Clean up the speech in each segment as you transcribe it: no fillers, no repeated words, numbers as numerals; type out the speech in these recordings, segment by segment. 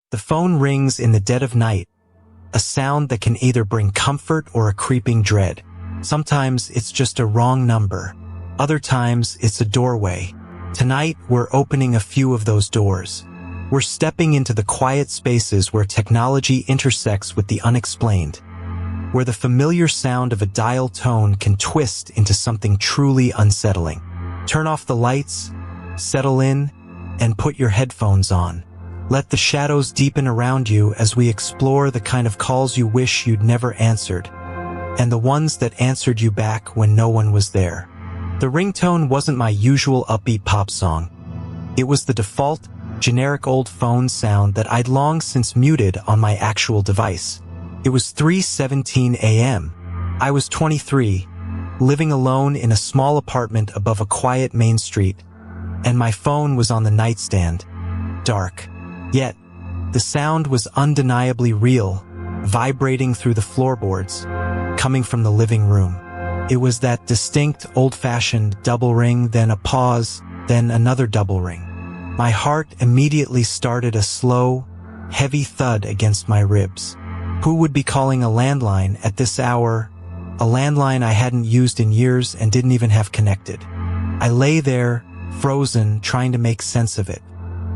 The phone rings in the dead of night, a sound that can either bring comfort or a creeping dread. Sometimes it's just a wrong number. Other times it's a doorway. Tonight, we're opening a few of those doors. We're stepping into the quiet spaces where technology intersects with the unexplained, where the familiar sound of a dial tone can twist into something truly unsettling. Turn off the lights, settle in, and put your headphones on. Let the shadows deepen around you as we explore the kind of calls you wish you'd never answered, and the ones that answered you back when no one was there. The ringtone wasn't my usual upbeat pop song. It was the default, generic old phone sound that I'd long since muted on my actual device. It was 3:17 a.m. I was 23, living alone in a small apartment above a quiet main street, and my phone was on the nightstand, dark. Yet, the sound was undeniably real, vibrating through the floorboards, coming from the living room. It was that distinct, old-fashioned double ring, then a pause, then another double ring. My heart immediately started a slow, heavy thud against my ribs. Who would be calling a landline at this hour? A landline I hadn't used in years and didn't even have connected. I lay there, frozen, trying to make sense of it.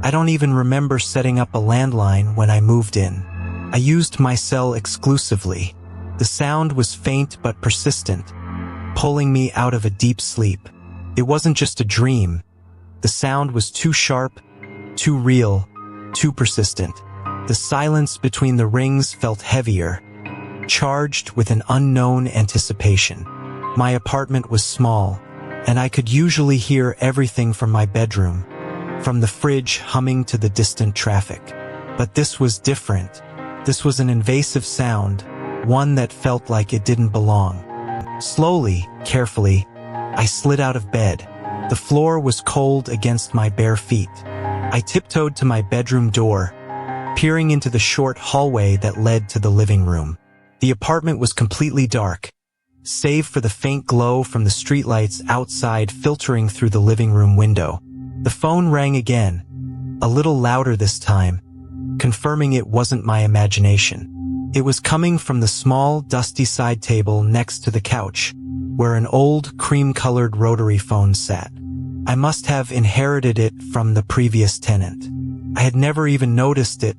I don't even remember setting up a landline when I moved in. I used my cell exclusively. The sound was faint but persistent, pulling me out of a deep sleep. It wasn't just a dream. The sound was too sharp, too real, too persistent. The silence between the rings felt heavier, charged with an unknown anticipation. My apartment was small, and I could usually hear everything from my bedroom, from the fridge humming to the distant traffic. But this was different. This was an invasive sound, one that felt like it didn't belong. Slowly, carefully, I slid out of bed. The floor was cold against my bare feet. I tiptoed to my bedroom door, peering into the short hallway that led to the living room. The apartment was completely dark, save for the faint glow from the streetlights outside filtering through the living room window. The phone rang again, a little louder this time, confirming it wasn't my imagination. It was coming from the small, dusty side table next to the couch, where an old, cream-colored rotary phone sat. I must have inherited it from the previous tenant. I had never even noticed it,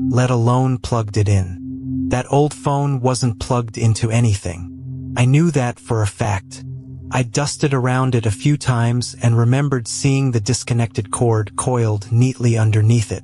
let alone plugged it in. That old phone wasn't plugged into anything. I knew that for a fact. I dusted around it a few times and remembered seeing the disconnected cord coiled neatly underneath it.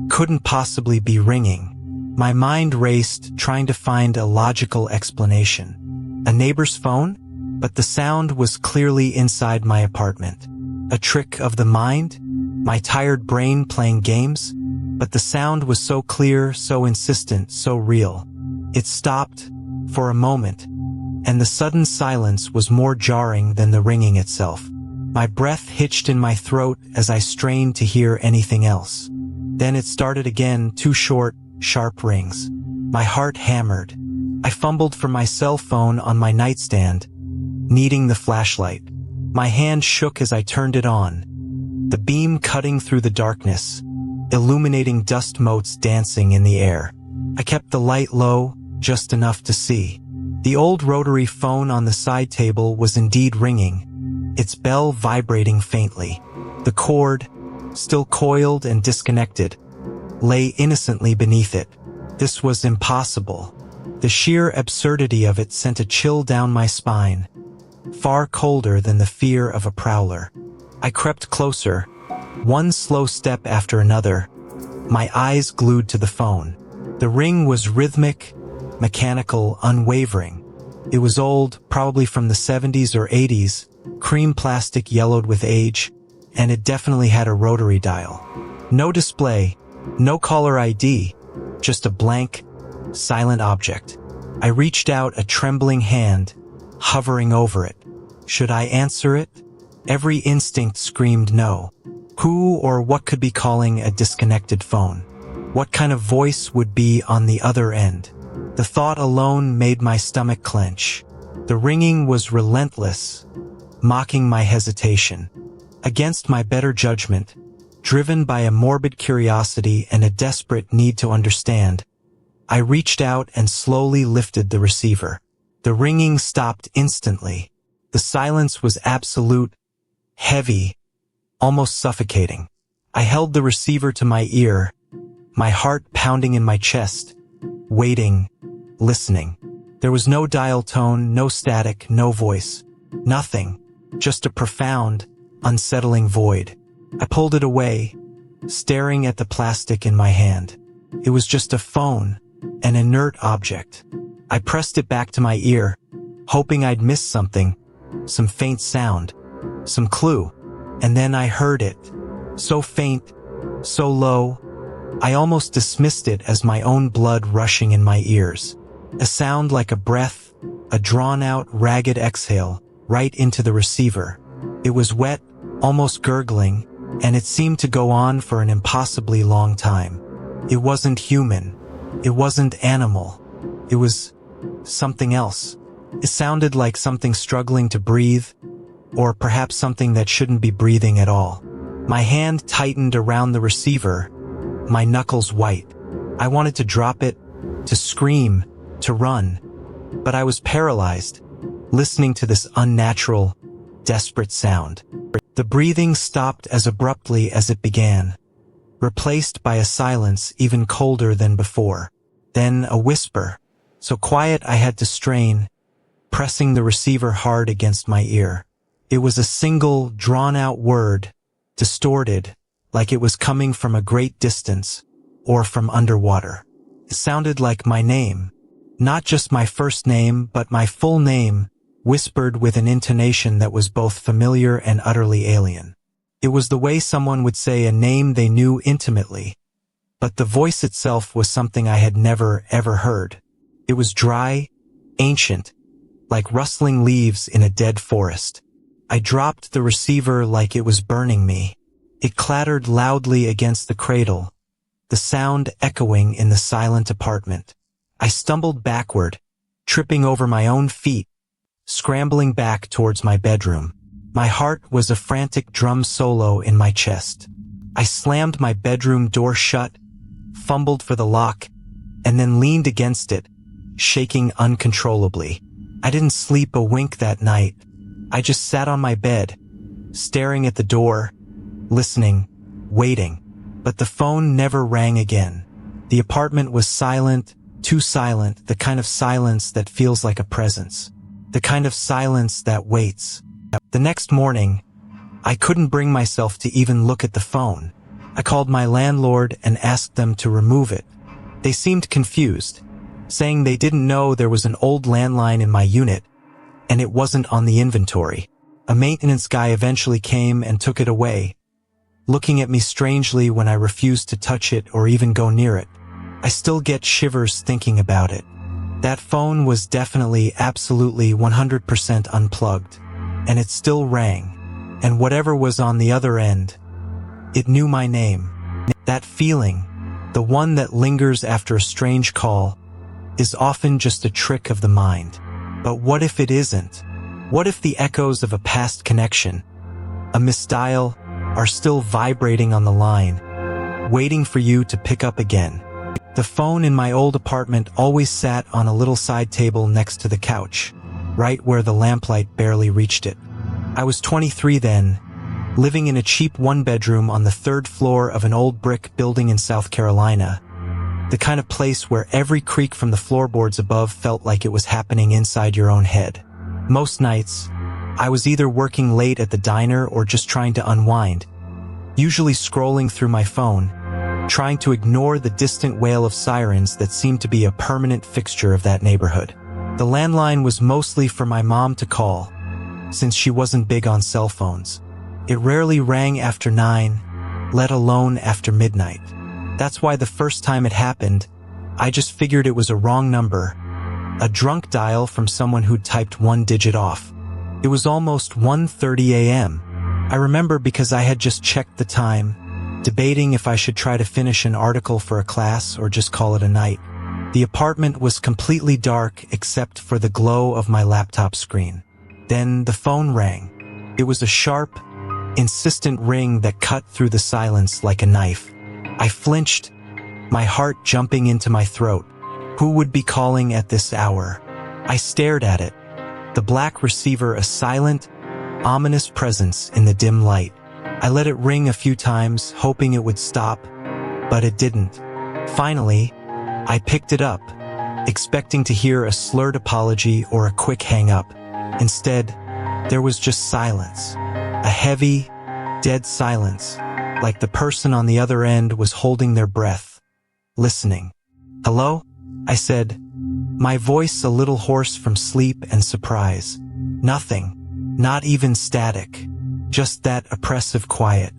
Couldn't possibly be ringing. My mind raced, trying to find a logical explanation. A neighbor's phone? But the sound was clearly inside my apartment. A trick of the mind? My tired brain playing games? But the sound was so clear, so insistent, so real. It stopped, for a moment, and the sudden silence was more jarring than the ringing itself. My breath hitched in my throat as I strained to hear anything else. Then it started again, 2 short, sharp rings. My heart hammered. I fumbled for my cell phone on my nightstand, needing the flashlight. My hand shook as I turned it on, the beam cutting through the darkness, illuminating dust motes dancing in the air. I kept the light low, just enough to see. The old rotary phone on the side table was indeed ringing, its bell vibrating faintly. The cord, still coiled and disconnected, lay innocently beneath it. This was impossible. The sheer absurdity of it sent a chill down my spine, far colder than the fear of a prowler. I crept closer, one slow step after another, my eyes glued to the phone. The ring was rhythmic, mechanical, unwavering. It was old, probably from the 70s or 80s, cream plastic yellowed with age, and it definitely had a rotary dial. No display, no caller ID, just a blank, silent object. I reached out a trembling hand, hovering over it. Should I answer it? Every instinct screamed no. Who or what could be calling a disconnected phone? What kind of voice would be on the other end? The thought alone made my stomach clench. The ringing was relentless, mocking my hesitation. Against my better judgment, Driven by a morbid curiosity and a desperate need to understand, I reached out and slowly lifted the receiver. The ringing stopped instantly. The silence was absolute, heavy, almost suffocating. I held the receiver to my ear, my heart pounding in my chest, waiting, listening. There was no dial tone, no static, no voice. Nothing. Just a profound, unsettling void. I pulled it away, staring at the plastic in my hand. It was just a phone, an inert object. I pressed it back to my ear, hoping I'd missed something, some faint sound, some clue. And then I heard it. So faint, so low, I almost dismissed it as my own blood rushing in my ears. A sound like a breath, a drawn-out, ragged exhale, right into the receiver. It was wet, almost gurgling, and it seemed to go on for an impossibly long time. It wasn't human. It wasn't animal. It was something else. It sounded like something struggling to breathe, or perhaps something that shouldn't be breathing at all. My hand tightened around the receiver, my knuckles white. I wanted to drop it, to scream, to run, but I was paralyzed, listening to this unnatural, desperate sound. The breathing stopped as abruptly as it began, replaced by a silence even colder than before. Then a whisper, so quiet I had to strain, pressing the receiver hard against my ear. It was a single, drawn-out word, distorted, like it was coming from a great distance, or from underwater. It sounded like my name, not just my first name, but my full name, whispered with an intonation that was both familiar and utterly alien. It was the way someone would say a name they knew intimately, but the voice itself was something I had never, ever heard. It was dry, ancient, like rustling leaves in a dead forest. I dropped the receiver like it was burning me. It clattered loudly against the cradle, the sound echoing in the silent apartment. I stumbled backward, tripping over my own feet, scrambling back towards my bedroom. My heart was a frantic drum solo in my chest. I slammed my bedroom door shut, fumbled for the lock, and then leaned against it, shaking uncontrollably. I didn't sleep a wink that night. I just sat on my bed, staring at the door, listening, waiting. But the phone never rang again. The apartment was silent, too silent, the kind of silence that feels like a presence. The kind of silence that waits. The next morning, I couldn't bring myself to even look at the phone. I called my landlord and asked them to remove it. They seemed confused, saying they didn't know there was an old landline in my unit, and it wasn't on the inventory. A maintenance guy eventually came and took it away, looking at me strangely when I refused to touch it or even go near it. I still get shivers thinking about it. That phone was definitely, absolutely 100% unplugged, and it still rang, and whatever was on the other end, it knew my name. That feeling, the one that lingers after a strange call, is often just a trick of the mind. But what if it isn't? What if the echoes of a past connection, a misdial, are still vibrating on the line, waiting for you to pick up again? The phone in my old apartment always sat on a little side table next to the couch, right where the lamplight barely reached it. I was 23 then, living in a cheap one-bedroom on the third floor of an old brick building in South Carolina, the kind of place where every creak from the floorboards above felt like it was happening inside your own head. Most nights, I was either working late at the diner or just trying to unwind, usually scrolling through my phone, trying to ignore the distant wail of sirens that seemed to be a permanent fixture of that neighborhood. The landline was mostly for my mom to call, since she wasn't big on cell phones. It rarely rang after 9, let alone after midnight. That's why the first time it happened, I just figured it was a wrong number, a drunk dial from someone who'd typed one digit off. It was almost 1:30 a.m. I remember because I had just checked the time, debating if I should try to finish an article for a class or just call it a night. The apartment was completely dark except for the glow of my laptop screen. Then the phone rang. It was a sharp, insistent ring that cut through the silence like a knife. I flinched, my heart jumping into my throat. Who would be calling at this hour? I stared at it, the black receiver a silent, ominous presence in the dim light. I let it ring a few times, hoping it would stop, but it didn't. Finally, I picked it up, expecting to hear a slurred apology or a quick hang-up. Instead, there was just silence. A heavy, dead silence, like the person on the other end was holding their breath, listening. "Hello?" I said, my voice a little hoarse from sleep and surprise. Nothing, not even static, just that oppressive quiet.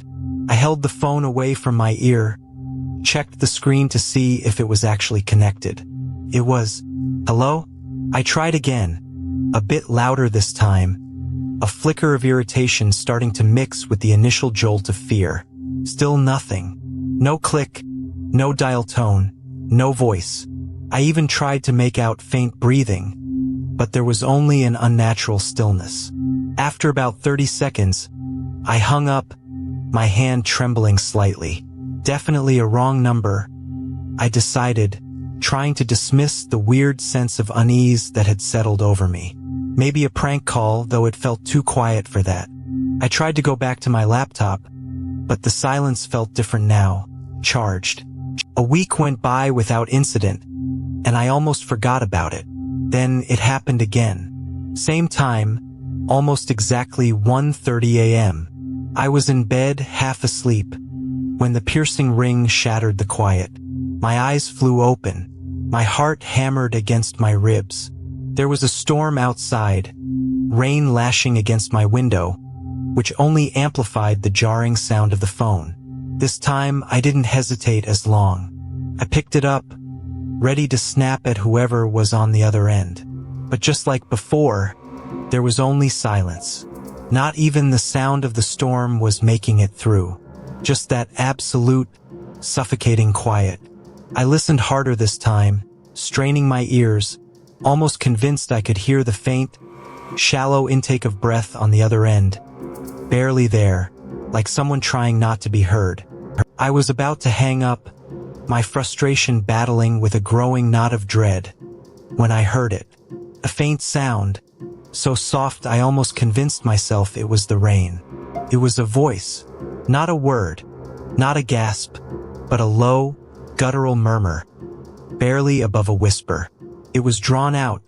I held the phone away from my ear, checked the screen to see if it was actually connected. It was. "Hello?" I tried again, a bit louder this time, a flicker of irritation starting to mix with the initial jolt of fear. Still nothing. No click, no dial tone, no voice. I even tried to make out faint breathing, but there was only an unnatural stillness. After about 30 seconds, I hung up, my hand trembling slightly. Definitely a wrong number, I decided, trying to dismiss the weird sense of unease that had settled over me. Maybe a prank call, though it felt too quiet for that. I tried to go back to my laptop, but the silence felt different now, charged. A week went by without incident, and I almost forgot about it. Then it happened again. Same time, almost exactly 1:30 a.m. I was in bed, half asleep, when the piercing ring shattered the quiet. My eyes flew open, my heart hammered against my ribs. There was a storm outside, rain lashing against my window, which only amplified the jarring sound of the phone. This time, I didn't hesitate as long. I picked it up, ready to snap at whoever was on the other end. But just like before, there was only silence. Not even the sound of the storm was making it through. Just that absolute, suffocating quiet. I listened harder this time, straining my ears, almost convinced I could hear the faint, shallow intake of breath on the other end. Barely there, like someone trying not to be heard. I was about to hang up, my frustration battling with a growing knot of dread, when I heard it. A faint sound, so soft I almost convinced myself it was the rain. It was a voice, not a word, not a gasp, but a low, guttural murmur, barely above a whisper. It was drawn out,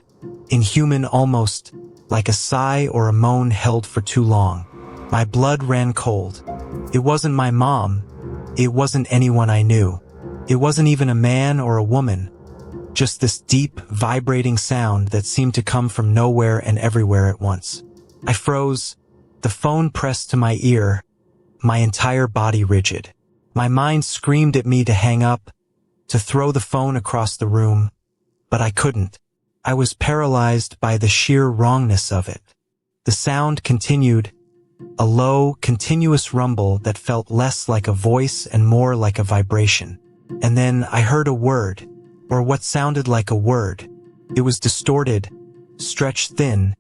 inhuman almost, like a sigh or a moan held for too long. My blood ran cold. It wasn't my mom. It wasn't anyone I knew. It wasn't even a man or a woman. Just this deep, vibrating sound that seemed to come from nowhere and everywhere at once. I froze, the phone pressed to my ear, my entire body rigid. My mind screamed at me to hang up, to throw the phone across the room, but I couldn't. I was paralyzed by the sheer wrongness of it. The sound continued, a low, continuous rumble that felt less like a voice and more like a vibration. And then I heard a word, or what sounded like a word. It was distorted, stretched thin,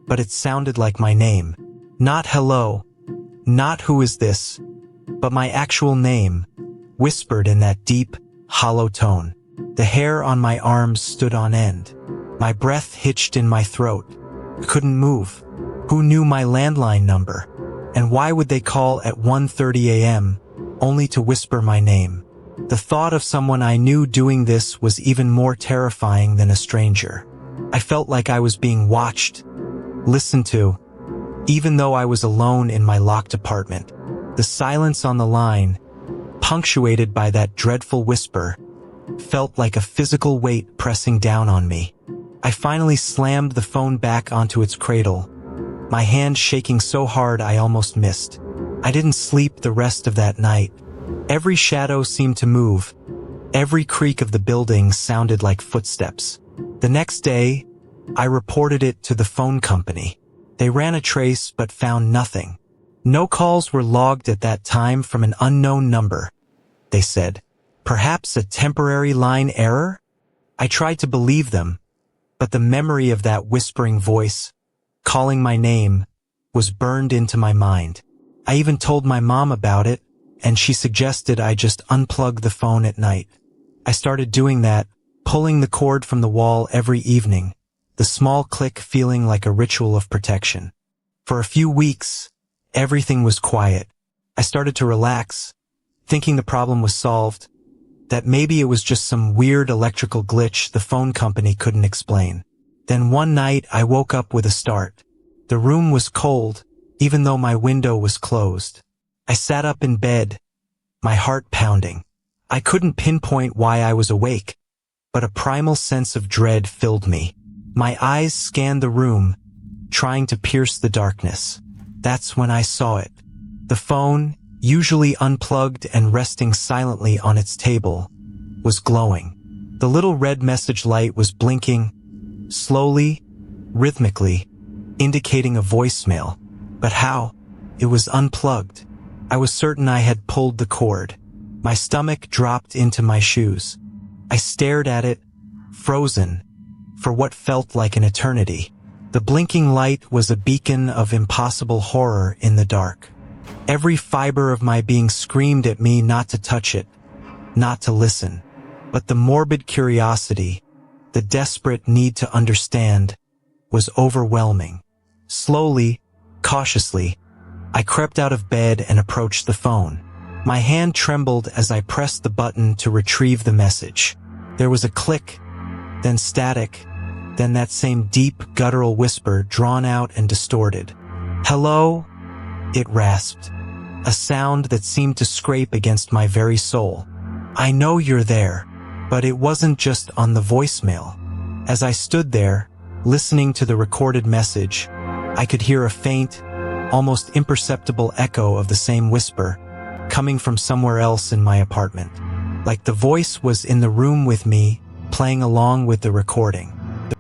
but it sounded like my name. Not hello, not who is this, but my actual name, whispered in that deep, hollow tone. The hair on my arms stood on end. My breath hitched in my throat. I couldn't move. Who knew my landline number? And why would they call at 1:30 a.m., only to whisper my name? The thought of someone I knew doing this was even more terrifying than a stranger. I felt like I was being watched, listened to, even though I was alone in my locked apartment. The silence on the line, punctuated by that dreadful whisper, felt like a physical weight pressing down on me. I finally slammed the phone back onto its cradle, my hand shaking so hard I almost missed. I didn't sleep the rest of that night. Every shadow seemed to move. Every creak of the building sounded like footsteps. The next day, I reported it to the phone company. They ran a trace but found nothing. No calls were logged at that time from an unknown number, they said. Perhaps a temporary line error? I tried to believe them, but the memory of that whispering voice, calling my name, was burned into my mind. I even told my mom about it, and she suggested I just unplug the phone at night. I started doing that, pulling the cord from the wall every evening, the small click feeling like a ritual of protection. For a few weeks, everything was quiet. I started to relax, thinking the problem was solved, that maybe it was just some weird electrical glitch the phone company couldn't explain. Then one night I woke up with a start. The room was cold, even though my window was closed. I sat up in bed, my heart pounding. I couldn't pinpoint why I was awake, but a primal sense of dread filled me. My eyes scanned the room, trying to pierce the darkness. That's when I saw it. The phone, usually unplugged and resting silently on its table, was glowing. The little red message light was blinking, slowly, rhythmically, indicating a voicemail. But how? It was unplugged. I was certain I had pulled the cord. My stomach dropped into my shoes. I stared at it, frozen, for what felt like an eternity. The blinking light was a beacon of impossible horror in the dark. Every fiber of my being screamed at me not to touch it, not to listen. But the morbid curiosity, the desperate need to understand, was overwhelming. Slowly, cautiously, I crept out of bed and approached the phone. My hand trembled as I pressed the button to retrieve the message. There was a click, then static, then that same deep, guttural whisper drawn out and distorted. "Hello?" It rasped, a sound that seemed to scrape against my very soul. "I know you're there." But it wasn't just on the voicemail. As I stood there, listening to the recorded message, I could hear a faint, almost imperceptible echo of the same whisper, coming from somewhere else in my apartment. Like the voice was in the room with me, playing along with the recording.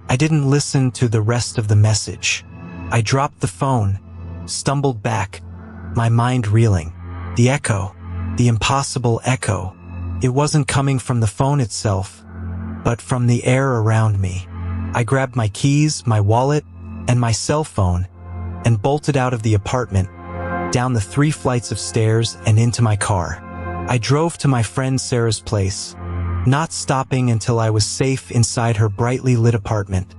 I didn't listen to the rest of the message. I dropped the phone, stumbled back, my mind reeling. The echo, the impossible echo. It wasn't coming from the phone itself, but from the air around me. I grabbed my keys, my wallet, and my cell phone, and bolted out of the apartment, down the 3 flights of stairs and into my car. I drove to my friend Sarah's place, not stopping until I was safe inside her brightly lit apartment,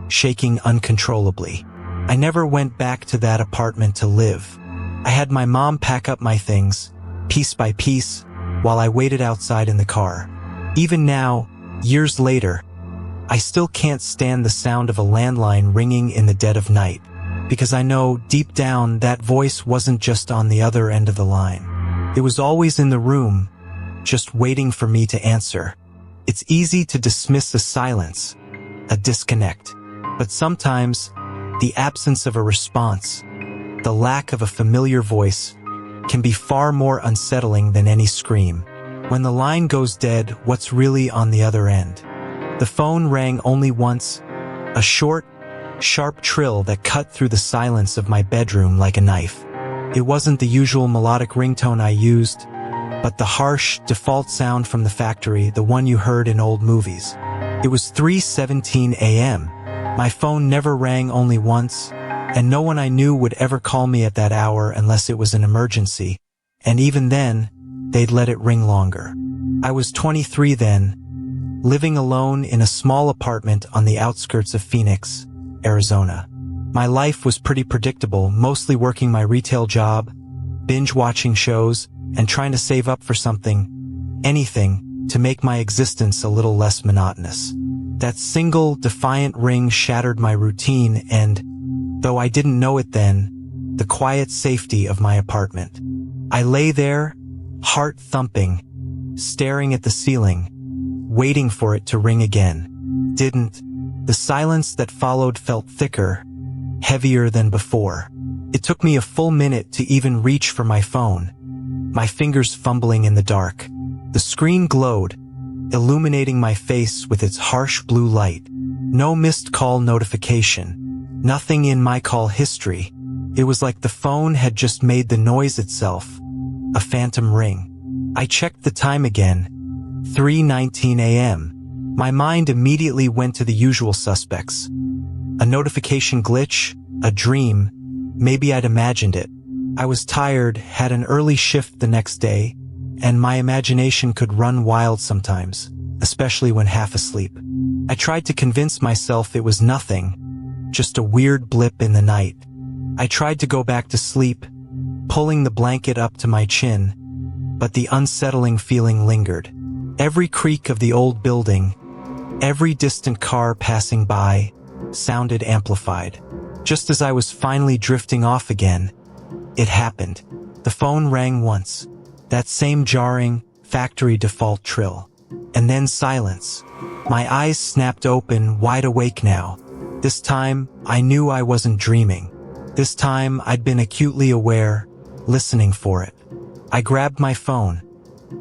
shaking uncontrollably. I never went back to that apartment to live. I had my mom pack up my things, piece by piece, while I waited outside in the car. Even now, years later, I still can't stand the sound of a landline ringing in the dead of night, because I know deep down that voice wasn't just on the other end of the line. It was always in the room, just waiting for me to answer. It's easy to dismiss a silence, a disconnect, but sometimes the absence of a response, the lack of a familiar voice, can be far more unsettling than any scream. When the line goes dead, what's really on the other end? The phone rang only once, a short, sharp trill that cut through the silence of my bedroom like a knife. It wasn't the usual melodic ringtone I used, but the harsh, default sound from the factory, the one you heard in old movies. It was 3:17 a.m. My phone never rang only once, and no one I knew would ever call me at that hour unless it was an emergency, and even then, they'd let it ring longer. I was 23 then, living alone in a small apartment on the outskirts of Phoenix, Arizona. My life was pretty predictable, mostly working my retail job, binge-watching shows, and trying to save up for something, anything, to make my existence a little less monotonous. That single, defiant ring shattered my routine and, though I didn't know it then, the quiet safety of my apartment. I lay there, heart thumping, staring at the ceiling, waiting for it to ring again. Didn't. The silence that followed felt thicker, heavier than before. It took me a full minute to even reach for my phone, my fingers fumbling in the dark. The screen glowed, illuminating my face with its harsh blue light. No missed call notification. Nothing in my call history. It was like the phone had just made the noise itself, a phantom ring. I checked the time again, 3:19 a.m. My mind immediately went to the usual suspects. A notification glitch, a dream, maybe I'd imagined it. I was tired, had an early shift the next day, and my imagination could run wild sometimes, especially when half asleep. I tried to convince myself it was nothing, just a weird blip in the night. I tried to go back to sleep, pulling the blanket up to my chin, but the unsettling feeling lingered. Every creak of the old building, every distant car passing by, sounded amplified. Just as I was finally drifting off again, it happened. The phone rang once, that same jarring, factory default trill. And then silence. My eyes snapped open, wide awake now. This time, I knew I wasn't dreaming. This time, I'd been acutely aware, listening for it. I grabbed my phone,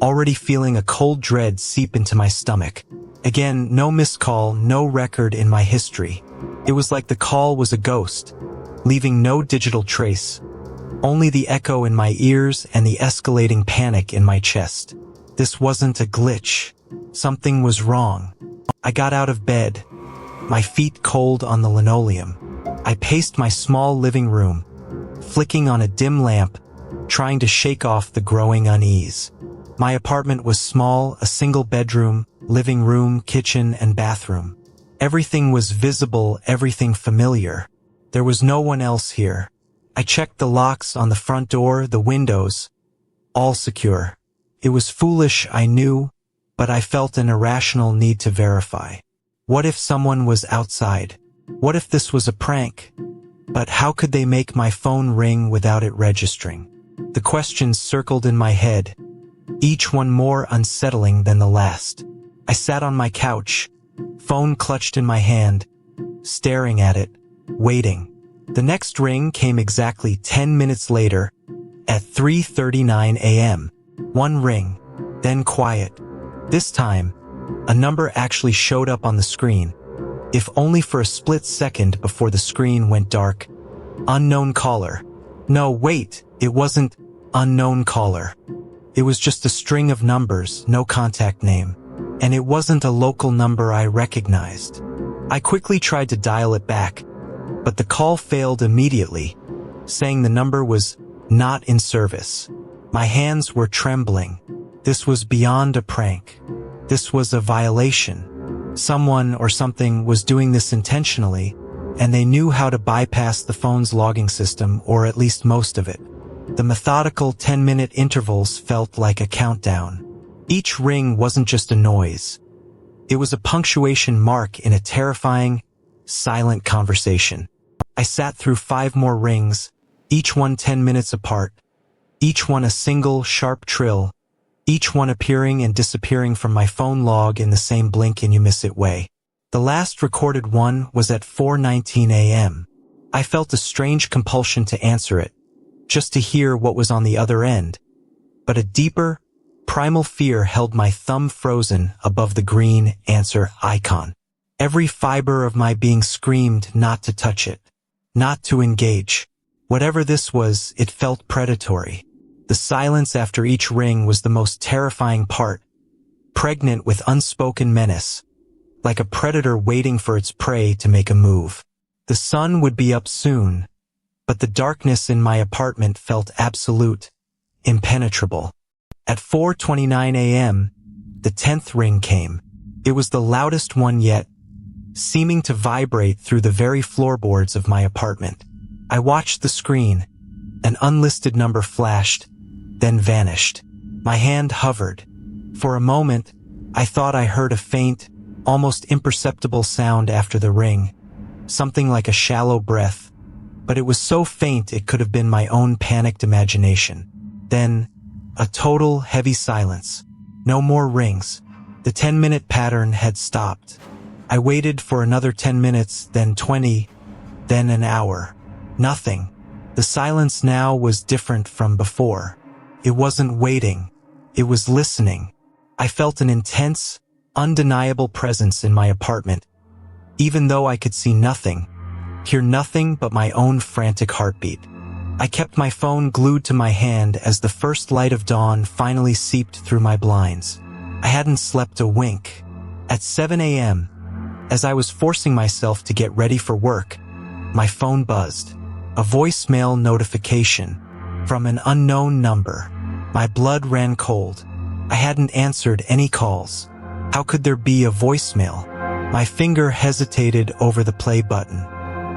already feeling a cold dread seep into my stomach. Again, no missed call, no record in my history. It was like the call was a ghost, leaving no digital trace. Only the echo in my ears and the escalating panic in my chest. This wasn't a glitch. Something was wrong. I got out of bed, my feet cold on the linoleum. I paced my small living room, flicking on a dim lamp, trying to shake off the growing unease. My apartment was small, a single bedroom, living room, kitchen, and bathroom. Everything was visible, everything familiar. There was no one else here. I checked the locks on the front door, the windows, all secure. It was foolish, I knew, but I felt an irrational need to verify. What if someone was outside? What if this was a prank? But how could they make my phone ring without it registering? The questions circled in my head, each one more unsettling than the last. I sat on my couch, phone clutched in my hand, staring at it, waiting. The next ring came exactly 10 minutes later, at 3:39 a.m. One ring, then quiet. This time, a number actually showed up on the screen, if only for a split second before the screen went dark. Unknown caller. No, wait, it wasn't unknown caller. It was just a string of numbers, no contact name. And it wasn't a local number I recognized. I quickly tried to dial it back, but the call failed immediately, saying the number was not in service. My hands were trembling. This was beyond a prank. This was a violation. Someone or something was doing this intentionally, and they knew how to bypass the phone's logging system, or at least most of it. The methodical 10-minute intervals felt like a countdown. Each ring wasn't just a noise. It was a punctuation mark in a terrifying, silent conversation. I sat through 5 more rings, each one 10 minutes apart, each one a single, sharp trill, each one appearing and disappearing from my phone log in the same blink-and-you-miss-it way. The last recorded one was at 4:19 a.m. I felt a strange compulsion to answer it, just to hear what was on the other end. But a deeper, primal fear held my thumb frozen above the green answer icon. Every fiber of my being screamed not to touch it, not to engage. Whatever this was, it felt predatory. The silence after each ring was the most terrifying part, pregnant with unspoken menace, like a predator waiting for its prey to make a move. The sun would be up soon, but the darkness in my apartment felt absolute, impenetrable. At 4:29 a.m., the 10th ring came. It was the loudest one yet, seeming to vibrate through the very floorboards of my apartment. I watched the screen. An unlisted number flashed, then vanished. My hand hovered. For a moment, I thought I heard a faint, almost imperceptible sound after the ring, something like a shallow breath, but it was so faint it could have been my own panicked imagination. Then, a total heavy silence. No more rings. The 10-minute pattern had stopped. I waited for another 10 minutes, then 20, then an hour. Nothing. The silence now was different from before. It wasn't waiting. It was listening. I felt an intense, undeniable presence in my apartment, even though I could see nothing, hear nothing but my own frantic heartbeat. I kept my phone glued to my hand as the first light of dawn finally seeped through my blinds. I hadn't slept a wink. At 7 a.m., as I was forcing myself to get ready for work, my phone buzzed. A voicemail notification. from an unknown number. My blood ran cold. I hadn't answered any calls. How could there be a voicemail? My finger hesitated over the play button.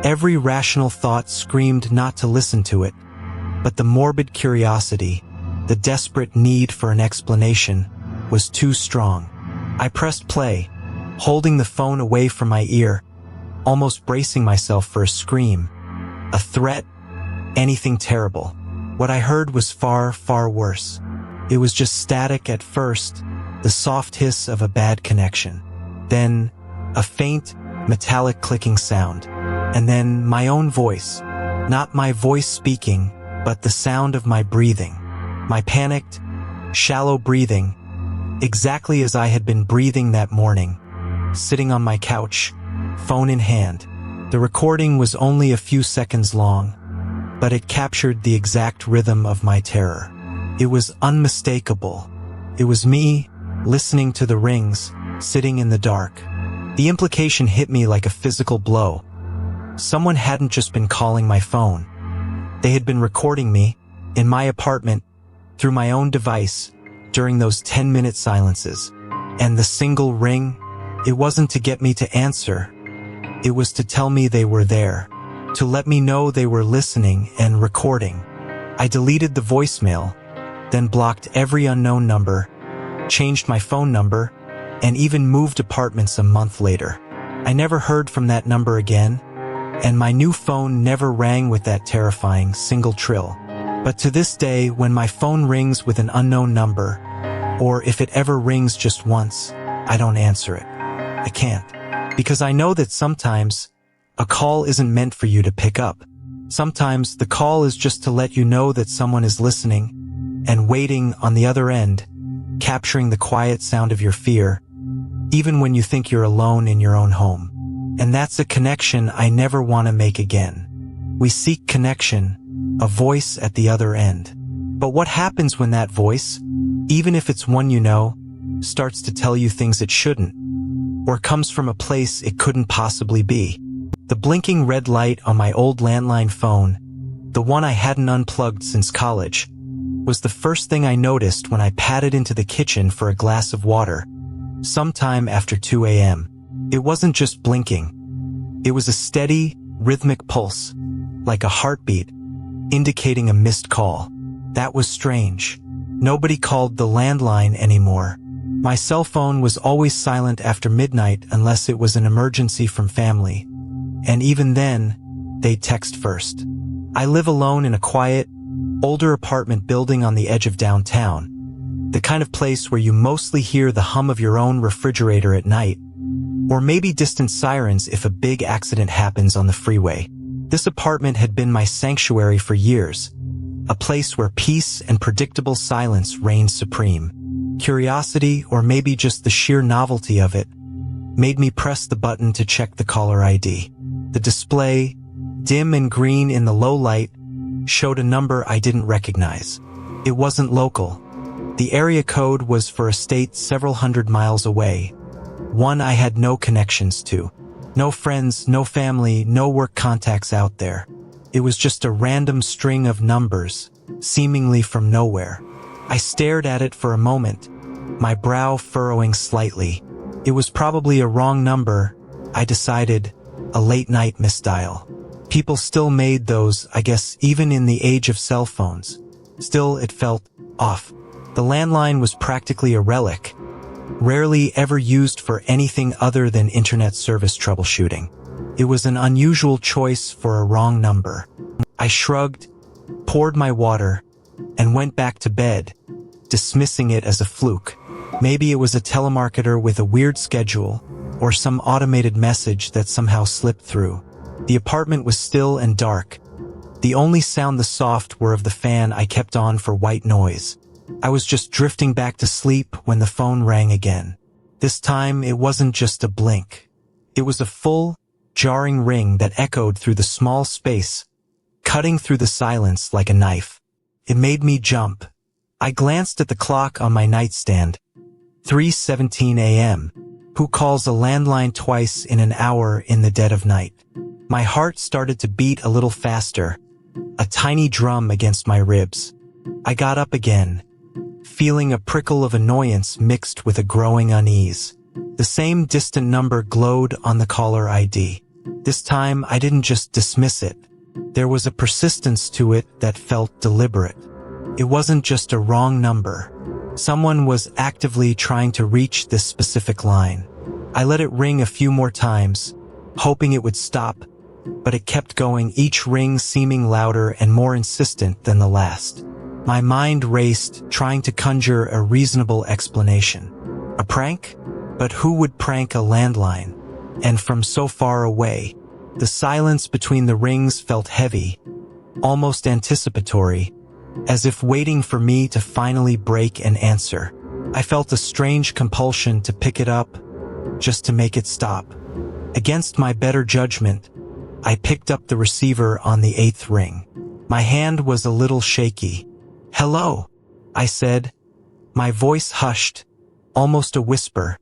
Every rational thought screamed not to listen to it, but the morbid curiosity, the desperate need for an explanation, was too strong. I pressed play, holding the phone away from my ear, almost bracing myself for a scream, a threat, anything terrible. What I heard was far, far worse. It was just static at first, the soft hiss of a bad connection. Then, a faint, metallic clicking sound. And then my own voice. Not my voice speaking, but the sound of my breathing. My panicked, shallow breathing, exactly as I had been breathing that morning, sitting on my couch, phone in hand. The recording was only a few seconds long, but it captured the exact rhythm of my terror. It was unmistakable. It was me, listening to the rings, sitting in the dark. The implication hit me like a physical blow. Someone hadn't just been calling my phone. They had been recording me, in my apartment, through my own device, during those 10-minute silences. And the single ring, it wasn't to get me to answer. It was to tell me they were there, to let me know they were listening and recording. I deleted the voicemail, then blocked every unknown number, changed my phone number, and even moved apartments a month later. I never heard from that number again, and my new phone never rang with that terrifying single trill. But to this day, when my phone rings with an unknown number, or if it ever rings just once, I don't answer it. I can't. Because I know that sometimes a call isn't meant for you to pick up. Sometimes the call is just to let you know that someone is listening and waiting on the other end, capturing the quiet sound of your fear, even when you think you're alone in your own home. And that's a connection I never want to make again. We seek connection, a voice at the other end. But what happens when that voice, even if it's one you know, starts to tell you things it shouldn't, or comes from a place it couldn't possibly be? The blinking red light on my old landline phone, the one I hadn't unplugged since college, was the first thing I noticed when I padded into the kitchen for a glass of water, sometime after 2 a.m. It wasn't just blinking. It was a steady, rhythmic pulse, like a heartbeat, indicating a missed call. That was strange. Nobody called the landline anymore. My cell phone was always silent after midnight unless it was an emergency from family. And even then, they'd text first. I live alone in a quiet, older apartment building on the edge of downtown, the kind of place where you mostly hear the hum of your own refrigerator at night, or maybe distant sirens if a big accident happens on the freeway. This apartment had been my sanctuary for years, a place where peace and predictable silence reigned supreme. Curiosity, or maybe just the sheer novelty of it, made me press the button to check the caller ID. The display, dim and green in the low light, showed a number I didn't recognize. It wasn't local. The area code was for a state several hundred miles away, one I had no connections to. No friends, no family, no work contacts out there. It was just a random string of numbers, seemingly from nowhere. I stared at it for a moment, my brow furrowing slightly. It was probably a wrong number, I decided, a late-night misdial. People still made those, I guess, even in the age of cell phones. Still, it felt off. The landline was practically a relic, rarely ever used for anything other than internet service troubleshooting. It was an unusual choice for a wrong number. I shrugged, poured my water, and went back to bed, dismissing it as a fluke. Maybe it was a telemarketer with a weird schedule, or some automated message that somehow slipped through. The apartment was still and dark. The only sound the soft were of the fan I kept on for white noise. I was just drifting back to sleep when the phone rang again. This time, it wasn't just a blink. It was a full, jarring ring that echoed through the small space, cutting through the silence like a knife. It made me jump. I glanced at the clock on my nightstand. 3:17 a.m. Who calls a landline twice in an hour in the dead of night? My heart started to beat a little faster. a tiny drum against my ribs. I got up again, feeling a prickle of annoyance mixed with a growing unease. The same distant number glowed on the caller ID. This time, I didn't just dismiss it. There was a persistence to it that felt deliberate. It wasn't just a wrong number. Someone was actively trying to reach this specific line. I let it ring a few more times, hoping it would stop, but it kept going, each ring seeming louder and more insistent than the last. My mind raced, trying to conjure a reasonable explanation. A prank? But who would prank a landline? And from so far away, the silence between the rings felt heavy, almost anticipatory, as if waiting for me to finally break and answer. I felt a strange compulsion to pick it up, just to make it stop. Against my better judgment, I picked up the receiver on the 8th ring. My hand was a little shaky. "Hello," I said, my voice hushed, almost a whisper,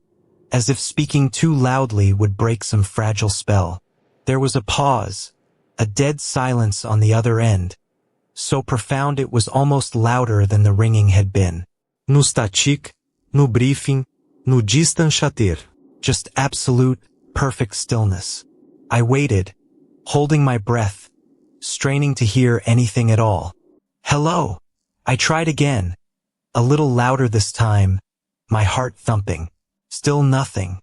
as if speaking too loudly would break some fragile spell. There was a pause, a dead silence on the other end, so profound it was almost louder than the ringing had been. No static, no briefing, no distant chatter. Just absolute, perfect stillness. I waited, holding my breath, straining to hear anything at all. "Hello." I tried again, a little louder this time, my heart thumping. Still nothing.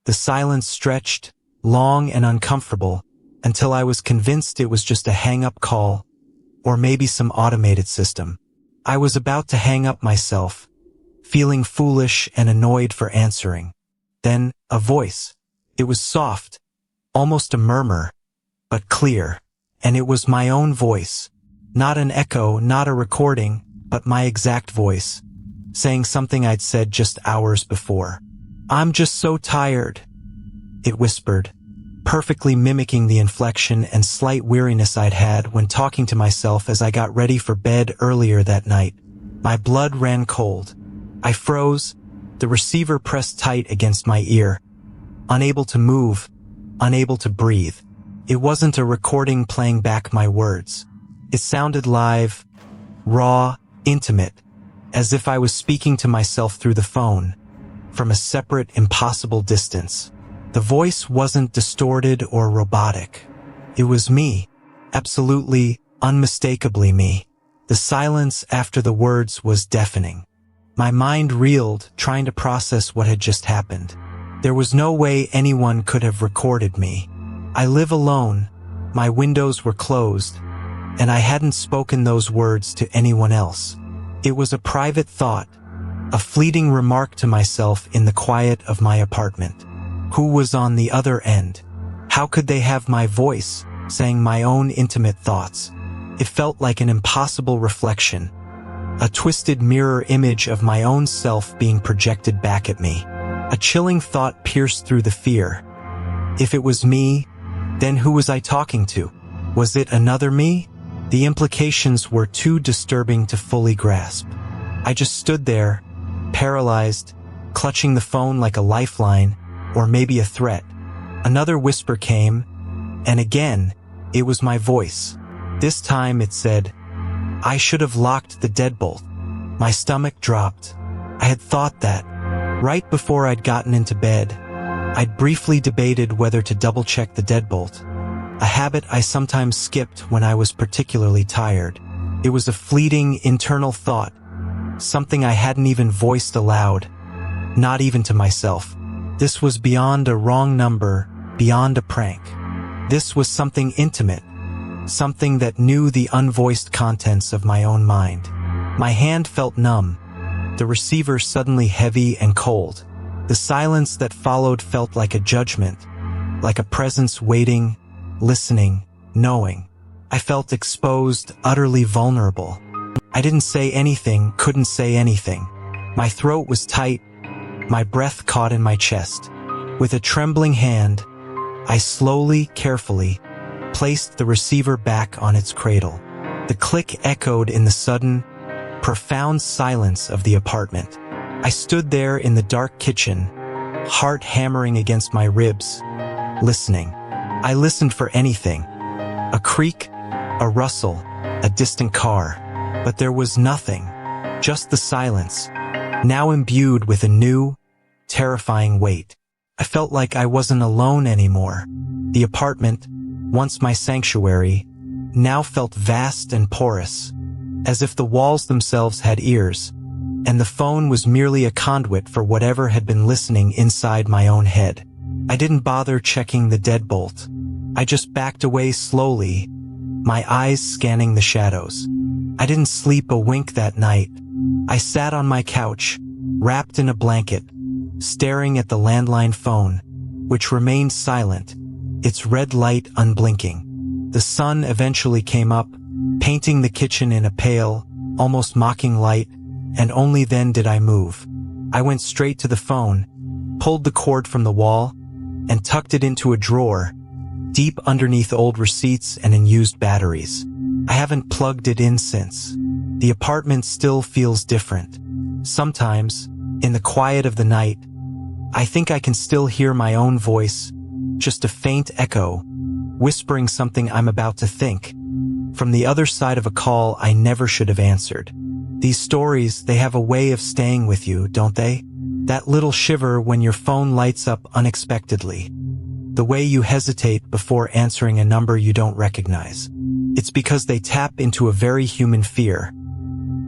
The silence stretched, long and uncomfortable, until I was convinced it was just a hang-up call, or maybe some automated system. I was about to hang up myself, feeling foolish and annoyed for answering. Then, a voice. It was soft, almost a murmur, but clear, and it was my own voice. Not an echo, not a recording, but my exact voice, saying something I'd said just hours before. "I'm just so tired," it whispered, perfectly mimicking the inflection and slight weariness I'd had when talking to myself as I got ready for bed earlier that night. My blood ran cold. I froze, the receiver pressed tight against my ear, unable to move, unable to breathe. It wasn't a recording playing back my words. It sounded live, raw, intimate, as if I was speaking to myself through the phone, from a separate, impossible distance. The voice wasn't distorted or robotic. It was me, absolutely, unmistakably me. The silence after the words was deafening. My mind reeled, trying to process what had just happened. There was no way anyone could have recorded me. I live alone, my windows were closed, and I hadn't spoken those words to anyone else. It was a private thought, a fleeting remark to myself in the quiet of my apartment. Who was on the other end? How could they have my voice, saying my own intimate thoughts? It felt like an impossible reflection, a twisted mirror image of my own self being projected back at me. A chilling thought pierced through the fear. If it was me, then who was I talking to? Was it another me? The implications were too disturbing to fully grasp. I just stood there, paralyzed, clutching the phone like a lifeline, or maybe a threat. Another whisper came, and again, it was my voice. This time it said, "I should have locked the deadbolt." My stomach dropped. I had thought that. Right before I'd gotten into bed, I'd briefly debated whether to double-check the deadbolt, a habit I sometimes skipped when I was particularly tired. It was a fleeting, internal thought, something I hadn't even voiced aloud, not even to myself. This was beyond a wrong number, beyond a prank. This was something intimate, something that knew the unvoiced contents of my own mind. My hand felt numb, the receiver suddenly heavy and cold. The silence that followed felt like a judgment, like a presence waiting, listening, knowing. I felt exposed, utterly vulnerable. I didn't say anything, couldn't say anything. My throat was tight, my breath caught in my chest. With a trembling hand, I slowly, carefully, placed the receiver back on its cradle. The click echoed in the sudden, profound silence of the apartment. I stood there in the dark kitchen, heart hammering against my ribs, listening. I listened for anything. A creak, a rustle, a distant car. But there was nothing, just the silence, now imbued with a new, terrifying weight. I felt like I wasn't alone anymore. The apartment, once my sanctuary, now felt vast and porous, as if the walls themselves had ears, and the phone was merely a conduit for whatever had been listening inside my own head. I didn't bother checking the deadbolt. I just backed away slowly, my eyes scanning the shadows. I didn't sleep a wink that night. I sat on my couch, wrapped in a blanket, staring at the landline phone, which remained silent, its red light unblinking. The sun eventually came up, painting the kitchen in a pale, almost mocking light, and only then did I move. I went straight to the phone, pulled the cord from the wall, and tucked it into a drawer, deep underneath old receipts and unused batteries. I haven't plugged it in since. The apartment still feels different. Sometimes, in the quiet of the night, I think I can still hear my own voice, just a faint echo, whispering something I'm about to think, from the other side of a call I never should have answered. These stories, they have a way of staying with you, don't they? That little shiver when your phone lights up unexpectedly. The way you hesitate before answering a number you don't recognize. It's because they tap into a very human fear.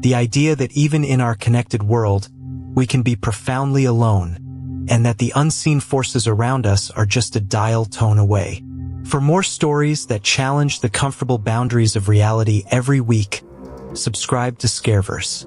The idea that even in our connected world, we can be profoundly alone, and that the unseen forces around us are just a dial tone away. For more stories that challenge the comfortable boundaries of reality every week, subscribe to Scareverse.